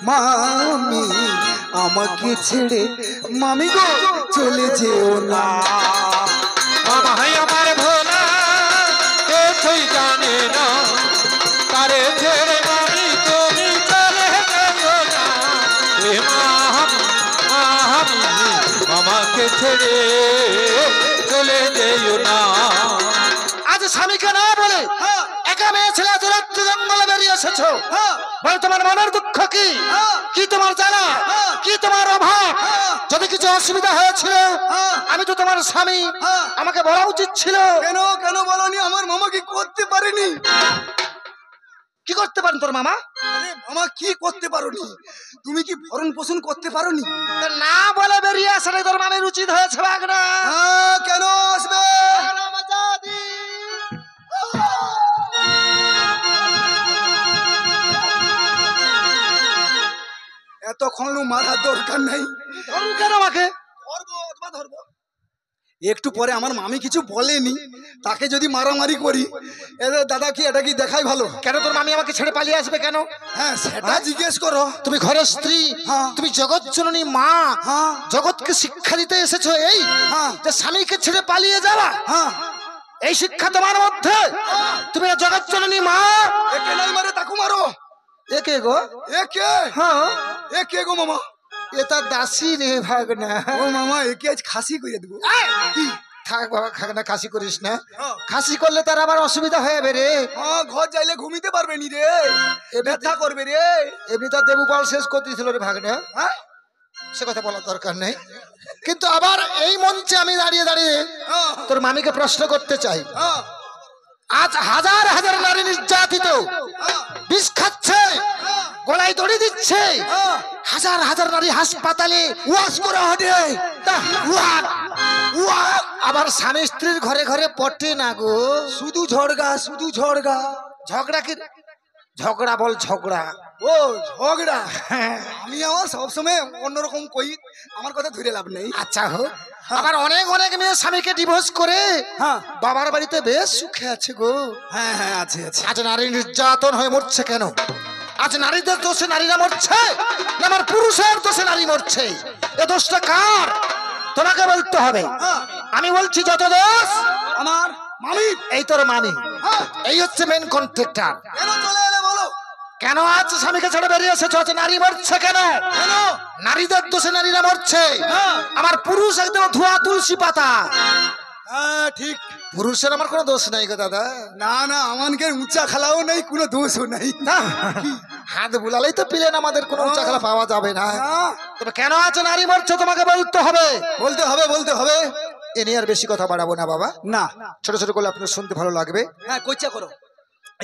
মামি আমাকে ছেড়ে মামি গো চলে যেও না। মামাই আমার ভোলা কিছুই জানে না, তারে ছেড়ে মামি তুমি চলে যেও না, ওহে মামি মামি আমাকে ছেড়ে চলে যেও না। আজ স্বামীকে না বলে হ্যাঁ, একা মেয়ে ছেলে আজ রাত্রি জঙ্গলে বেরিয়ে এসেছো। হ্যাঁ, বল তোমার মনের দুঃখ কি? হ্যাঁ, কি তোমার জ্বালা? হ্যাঁ, কি তোমার অভাব? হ্যাঁ, যদি কিছু অসুবিধা হয়েছিল হ্যাঁ, আমি তো তোমার স্বামী, হ্যাঁ। আমাকে বলা উচিত ছিল। কেন কেন বলনি? আমার মামা কি করতে পারেনি? কি করতে পারেন তোর মামা? আরে মামা কি করতে পারোনি? তুমি কি ভরণ পোষণ করতে পারোনি? তা না বলে বেরিয়ে আসাটাই তোর মামের উচিত হয়েছে ভাগনা। হ্যাঁ, কেন আসবে? ভাগনা মজা দি। এতক্ষণ মারার দরকার নেই। ধরু কেন আমাকে? ধরবো অথবা ধরবো। একটু পরে আমার মামি কিছু বলেনি, তাকে যদি মারামারি করি, দাদা কি এটা কি দেখাই ভালো? কেন তোর মামি আমাকে ছেড়ে পালিয়ে আসবে কেন? হ্যাঁ, সেটা জিজ্ঞেস করো। তুমি ঘরের স্ত্রী, হ্যাঁ। তুমি জগৎ জননী মা, হ্যাঁ, জগৎকে শিক্ষা দিতে এসেছো এই হ্যাঁ, যে স্বামীকে ছেড়ে পালিয়ে যাওয়া, হ্যাঁ। এই শিক্ষা তোমার মধ্যে? তুমি না জগৎ জননী মা? একে নাই মারে তাকু মারো। একে গো? একে? হ্যাঁ, একে গো মামা? এ তার দাসী রে ভাগনা। ও মামা, একে আজ খাসি করে দেবো। কি? থাক বাবা, খাগনা খাসি করিস না। হ্যাঁ। খাসি করলে তার আবার অসুবিধা হয়ে যাবে রে। হ্যাঁ, ঘর যাইলে ঘুমিতে পারবে নি রে, ব্যথা করবে রে। এমনি তার দেবুপাল শেষ করে দিয়েছিল রে ভাগনা, হ্যাঁ, সে কথা বলার দরকার নেই। কিন্তু আবার এই মঞ্চে আমি দাঁড়িয়ে দাঁড়িয়ে হ্যাঁ, তোর মামিকে প্রশ্ন করতে চাই। হ্যাঁ, আজ হাজার হাজার নারী নির্যাতিত, হ্যাঁ, বিষ খাচ্ছে, গলায় দড়ি দিচ্ছে, হ্যাঁ। হাজার হাজার নারী হাসপাতালে ওয়াশ করা হবে। তা ওয়াক, ওয়াক, আবার স্বামী স্ত্রীর ঘরে ঘরে পটে না গো। শুধু ঝড়গা, শুধু ঝড়গা। ঝগড়া কি? ঝগড়া বল ঝগড়া। ও ঝগড়া। আমি আমার সবসময় অন্যরকম কই, আমার কথা ধরে লাভ নেই। আচ্ছা হোক, আবার অনেক অনেক মেয়ে স্বামীকে ডিভোর্স করে হ্যাঁ বাবার বাড়িতে বেশ সুখে আছে গো। হ্যাঁ হ্যাঁ আছে আছে। আজ নারী নির্যাতন হয়ে মরছে কেন? আজ নারীদের দোষে নারীরা মরছে না আমার পুরুষের দোষে নারী মরছে? এ দোষটা কার? তোমাকে বলতে হবে। হ্যাঁ, আমি বলছি যত দোষ আমার মামি। এই তোর মামি, হ্যাঁ, এই হচ্ছে মেন কন্ট্রাক্টর। কেন চলে এলে বলো? কেন আজ স্বামীকে ছেড়ে বেরিয়ে এসেছো? আজ নারী মরছে কেন? কেন? নারীদের দোষে নারীরা মরছে। হ্যাঁ। আমার পুরুষ একদম ধোয়া তুলসী পাতা। হ্যাঁ ঠিক। পুরুষের আমার কোনো দোষ নাই গো দাদা। না না, আমানকে উঁচা খেলাও নেই, কোনো দোষও নেই। না, হাত বুলালেই তো পিলেন, আমাদের কোনো উঁচা খেলা পাওয়া যাবে না। না, তবে কেন আছে নারী মরছে তোমাকে বলতে হবে। বলতে হবে বলতে হবে। এ নিয়ে আর বেশি কথা বাড়াবো না বাবা, না। ছোট ছোট করলে আপনার শুনতে ভালো লাগবে। হ্যাঁ কইচা করো।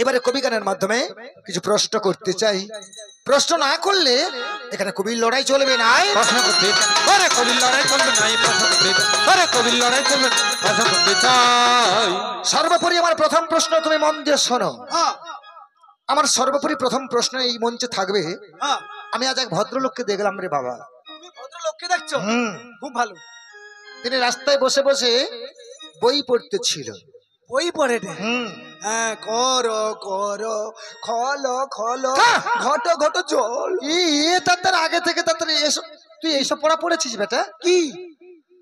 এবারে কবি গানের মাধ্যমে কিছু প্রশ্ন করতে চাই। প্রশ্ন না করলে এখানে কবির লড়াই চলবে না। প্রশ্ন করতে আরে কবির লড়াই চলবে নাই, প্রশ্ন করতে আরে কবির লড়াই চলবে না, প্রশ্ন করতে চাই। সর্বোপরি আমার প্রথম প্রশ্ন, তুমি মন দিয়ে শোনো। হ্যাঁ আমার সর্বোপরি প্রথম প্রশ্ন এই মঞ্চে থাকবে। হ্যাঁ। আমি আজ এক ভদ্রলোককে দেখলাম রে বাবা। তুমি ভদ্রলোককে দেখছো? খুব ভালো। তিনি রাস্তায় বসে বসে বই পড়তেছিল। বই পড়ে রে? হ্যাঁ, করো করো খলো খলো হ্যাঁ। ঘট ঘট জল। তার আগে থেকে তাড়াতাড়ি এসব, তুই এইসব পড়া পড়েছিস বেটা? কি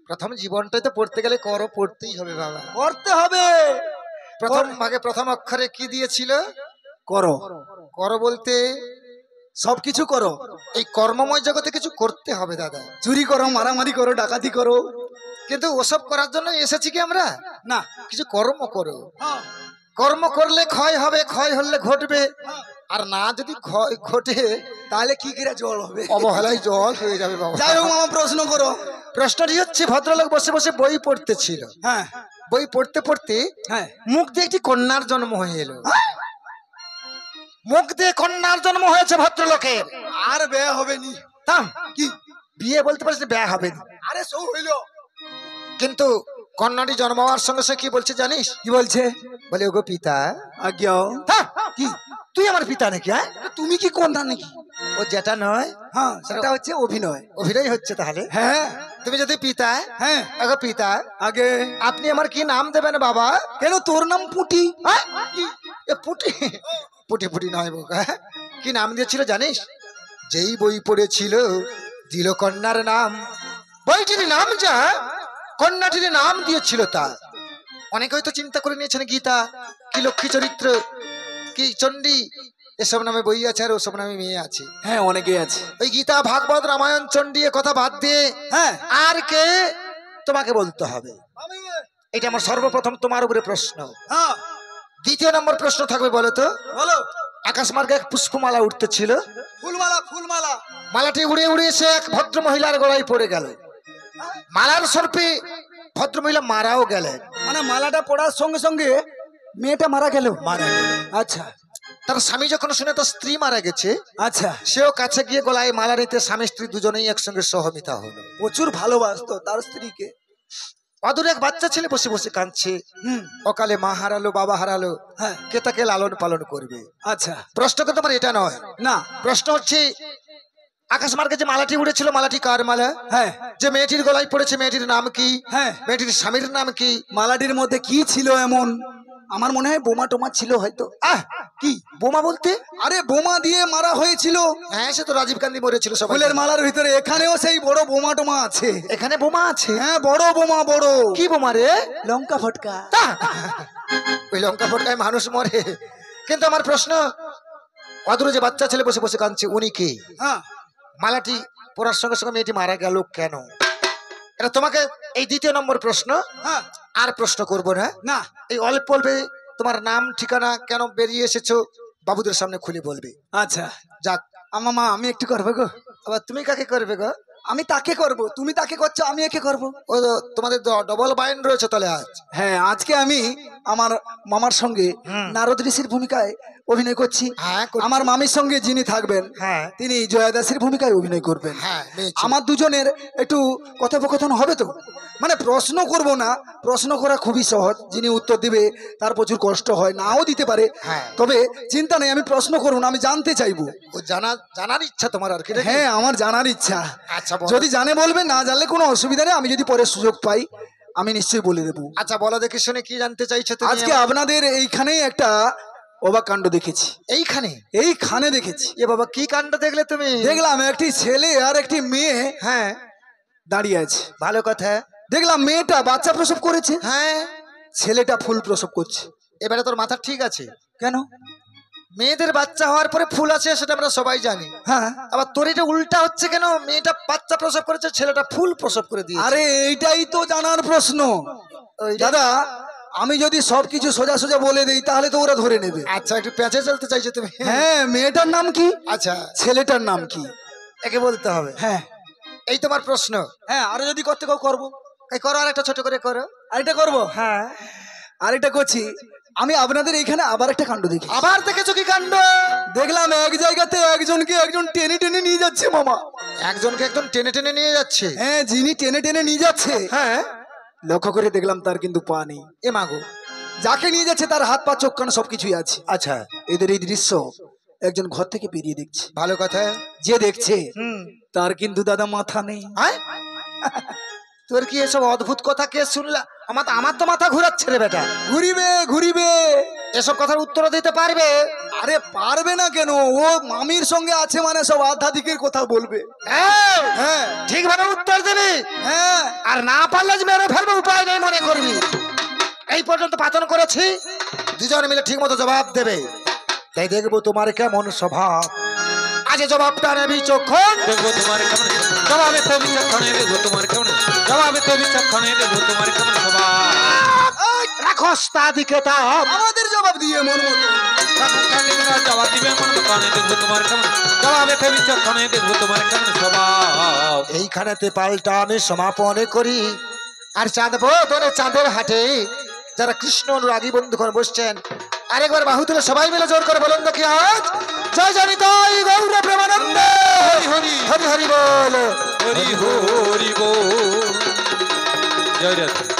প্রথম জীবনটাই তো পড়তে গেলে করো পড়তেই হবে বাবা। করতে হবে? প্রথম ভাগে প্রথম অক্ষরে কি দিয়েছিল? করো। করো বলতে সবকিছু করো। এই কর্মময় জগতে কিছু করতে হবে দাদা। চুরি করো, মারামারি করো, ডাকাতি করো। কিন্তু ওসব করার জন্য এসেছি কি আমরা? না। কিছু কর্ম করো। হ্যাঁ, কর্ম করলে ক্ষয় হবে, ক্ষয় হলে ঘটবে। আর না যদি ক্ষয় ঘটে তাহলে কি করে জল হবে? অবহেলায় জল হয়ে যাবে বাবা। যাই হোক মামা, প্রশ্ন করো। প্রশ্নটি হচ্ছে, ভদ্রলোক বসে বসে বই পড়তেছিল। হ্যাঁ বই পড়তে পড়তে হ্যাঁ। মুখ দিয়ে একটি কন্যার জন্ম হয়ে এলো। মুখ দিয়ে কন্যার জন্ম হয়েছে ভদ্রলোকের। আর বিয়ে হবে নি? তা কি? বিয়ে বলতে পারিস না, বিয়ে হবে না। আরে সব হইলো। কিন্তু কন্যাটি জন্ম হওয়ার সঙ্গে সঙ্গে কি বলছে জানিস? কি বলছে? বলে ওগো পিতা। আজ্ঞাও। হ্যাঁ, কি? তুই আমার পিতা নাকি? হ্যাঁ, তুমি কি কন্যা নাকি? ও যেটা নয়, হ্যাঁ, সেটা হচ্ছে অভিনয়। অভিনয় হচ্ছে। তাহলে হ্যাঁ তুমি যদি পিতা, হ্যাঁ। ওগো পিতা, আগে আপনি আমার কি নাম দেবেন বাবা? কেন তোর নাম পুটি? হ্যাঁ? এ পুটি পুটি পুটি নয় বোকা। কি নাম দিয়েছিল জানিস? যেই বই পড়েছিল দিল কন্যার নাম। বইটির নাম যা, কন্যাটির নাম দিয়েছিল তা। অনেকে হয়তো চিন্তা করে নিয়েছেন গীতা কি লক্ষ্মী চরিত্র কি চণ্ডী এসব নামে বই আছে আর ওসব নামে মেয়ে আছে। হ্যাঁ, অনেকেই আছে। ওই গীতা ভাগবত রামায়ণ চণ্ডী এ কথা বাদ দিয়ে হ্যাঁ। আর কে তোমাকে বলতে হবে। এটা আমার সর্বপ্রথম তোমার উপরে প্রশ্ন। হ্যাঁ, দ্বিতীয় নম্বর প্রশ্ন থাকবে, বলো তো। বলো। আকাশ মার্গে এক পুষ্পমালা উঠতেছিল। ফুলমালা ফুলমালা। মালাটি উড়ে উড়ে এসে এক ভদ্র মহিলার গলায় পড়ে গেল। মালার সর্পে ভদ্র মহিলা মারাও গেলেন। মানে মালাটা পড়ার সঙ্গে সঙ্গে মেয়েটা মারা গেল? মারা গেল। আচ্ছা তার স্বামী যখন শুনে তার স্ত্রী মারা গেছে, আচ্ছা। সেও কাছে গিয়ে গলায় মালা নিতে স্বামী স্ত্রী দুজনেই একসঙ্গে সহমিতা হলো। প্রচুর ভালোবাসতো তার স্ত্রীকে। অদূরে এক বাচ্চা ছেলে বসে বসে কাঁদছে। অকালে মা হারালো, বাবা হারালো, হ্যাঁ। কে তাকে লালন পালন করবে? আচ্ছা। প্রশ্ন তো তোমার এটা নয়। না। প্রশ্ন হচ্ছে, আকাশ মার্গে যে মালাটি উড়েছিল, মালাটি কার মালা? হ্যাঁ। যে মেয়েটির গলায় পড়েছে, মেয়েটির নাম কি? হ্যাঁ। মেয়েটির স্বামীর নাম কি? মালাটির মধ্যে কি ছিল এমন? আমার মনে হয় বোমা টোমা ছিল হয়তো। কি বোমা বলতে? আরে বোমা দিয়ে মারা হয়েছিল। হ্যাঁ, সে তো রাজীব গান্ধী মরেছিল সবাই। ফুলের মালার ভিতরে এখানেও সেই বড় বোমা টোমা আছে। এখানে বোমা আছে? হ্যাঁ, বড় বোমা, বড়। কি বোমা রে? লঙ্কা ফটকা। ওই লঙ্কা ফটকায় মানুষ মরে। কিন্তু আমার প্রশ্ন, অদূরে যে বাচ্চা ছেলে বসে বসে কাঁদছে, উনি কে? হ্যাঁ। মালাটি পড়ার সঙ্গে সঙ্গে মেয়েটি মারা গেল কেন? এটা তোমাকে এই দ্বিতীয় নম্বর প্রশ্ন। হ্যাঁ। আর প্রশ্ন করবো না। না। এই অল্প অল্পে তোমার নাম ঠিকানা কেন বেরিয়ে এসেছো বাবুদের সামনে খুলে বলবে। আচ্ছা যাক। আমার মা, আমি একটু করবো গো। আবার তুমি কাকে করবে গো? আমি তাকে করব, তুমি তাকে করছো, আমি একে করব। ও তোমাদের ডবল বাইন রয়েছে তাহলে আজ। হ্যাঁ, আজকে আমি আমার মামার সঙ্গে নারদ ঋষির ভূমিকায় অভিনয় করছি। হ্যাঁ, করছি। আমার মামির সঙ্গে যিনি থাকবেন হ্যাঁ। তিনি জয়া দাসের ভূমিকায় অভিনয় করবেন। হ্যাঁ, মেয়েছি। আমার দুজনের একটু কথোপকথন হবে তো, মানে প্রশ্ন করব না, প্রশ্ন করা খুবই সহজ, যিনি উত্তর দিবে তার প্রচুর কষ্ট হয়, নাও দিতে পারে। হ্যাঁ। তবে চিন্তা নেই, আমি প্রশ্ন করব না, আমি জানতে চাইবো। ও জানার ইচ্ছা তোমার আর কি নাকি? হ্যাঁ, আমার জানার ইচ্ছা। আচ্ছা, বলো। যদি জানে বলবে, না জানলে কোনো অসুবিধা নেই, আমি যদি পরে সুযোগ পাই আমি নিশ্চয়ই বলে দেবো। আচ্ছা, বলো দেখি শুনে কি জানতে চাইছো তুমি? আজকে আপনাদের এইখানেই একটা অবাক কাণ্ড দেখেছি, এইখানে দেখেছি। এ বাবা, কি কাণ্ড দেখলে তুমি? দেখলাম একটি ছেলে আর একটি মেয়ে হ্যাঁ, দাঁড়িয়ে আছে। ভালো কথা। দেখলাম মেয়েটা বাচ্চা প্রসব করেছে, হ্যাঁ, ছেলেটা ফুল প্রসব করছে। এবারে তোর মাথা ঠিক আছে? কেন? মেয়েদের বাচ্চা হওয়ার পরে ফুল আছে সেটা আমরা সবাই জানি। হ্যাঁ, আবার তোর এটা উল্টা হচ্ছে কেন? মেয়েটা বাচ্চা প্রসব করেছে, ছেলেটা ফুল প্রসব করে দিয়েছে। আরে এইটাই তো জানার প্রশ্ন দাদা। আমি যদি সবকিছু সোজা সোজা বলে দেই তাহলে তো ওরা ধরে নেবে। আচ্ছা, একটু পেঁচে চলতে চাইছো তুমি? হ্যাঁ, মেয়েটার নাম কি, আচ্ছা, ছেলেটার নাম কি, একে বলতে হবে। হ্যাঁ এই তোমার প্রশ্ন। হ্যাঁ, আরো যদি করতে কেউ করবো। এই করো, আর একটা ছোট করে করো। আরেকটা করবো। হ্যাঁ, আরেকটা করছি। আমি আপনাদের এইখানে আবার একটা কাণ্ড দেখি। আবার দেখেছো কি কাণ্ড? দেখলাম এক জায়গাতে একজনকে একজন টেনে টেনে নিয়ে যাচ্ছে মামা। একজনকে একদম টেনে টেনে নিয়ে যাচ্ছে? হ্যাঁ, যিনি টেনে টেনে নিয়ে যাচ্ছে, হ্যাঁ। লক্ষ্য করে দেখলাম তার কিন্তু পা নেই। এ মাগো, যাকে নিয়ে যাচ্ছে তার হাত পা চোখ কান সবকিছুই আছে। আচ্ছা, এদের এই দৃশ্য একজন ঘর থেকে বেরিয়ে দেখছে। ভালো কথা। যে দেখছে হুম। তার কিন্তু দাদা মাথা নেই। আয়? তোর কি এসব অদ্ভুত কথা কে শুনলা? আমার তো মাথা ঘুরাচ্ছে রে বেটা। ঘুরিবে ঘুরিবে, এসব কথার উত্তর দিতে পারবে? আরে পারবে না কেন, ও মামির সঙ্গে আছে মানে সব আধ্যাত্মিকের কথা বলবে। এই, হ্যাঁ ঠিকভাবে উত্তর দেবে, হ্যাঁ, আর না পারলে যে মেরে ফেলবে, উপায় নেই মনে করবি। এই পর্যন্ত পাতন করেছি, দুজন মিলে ঠিক মতো জবাব দেবে, তাই দেখবো তোমার কেমন স্বভাব। আজ জবাবটা নেবি চক্ষণ। দেখবো তোমার কেমন জবাবে তো বিচক্ষণে, দেখবো তোমার কেমন জবাবে তো বিচক্ষণে, দেখবো তোমার কেমন স্বভাব। রাখস তা দিকে তা আমাদের জবাব দিয়ে মন মতো। জবাব দিবে মন কানে, দেখবো তোমার কেমন জবাবে তো বিচক্ষণে, দেখবো তোমার কেমন স্বভাব। এইখানেতে পাল্টা আমি সমাপনে করি। আর চাঁদ বদনে চাঁদের হাটে যারা কৃষ্ণ অনুরাগী বন্ধুগণ বসছেন, আরেকবার বাহু তুলে সবাই মিলে জোর করে বলুন দেখি আজ জয় জনিতাই গৌর প্রেমানন্দ হরি হরি হরি হরি বল। হরি হরি বল। জয় রাধে।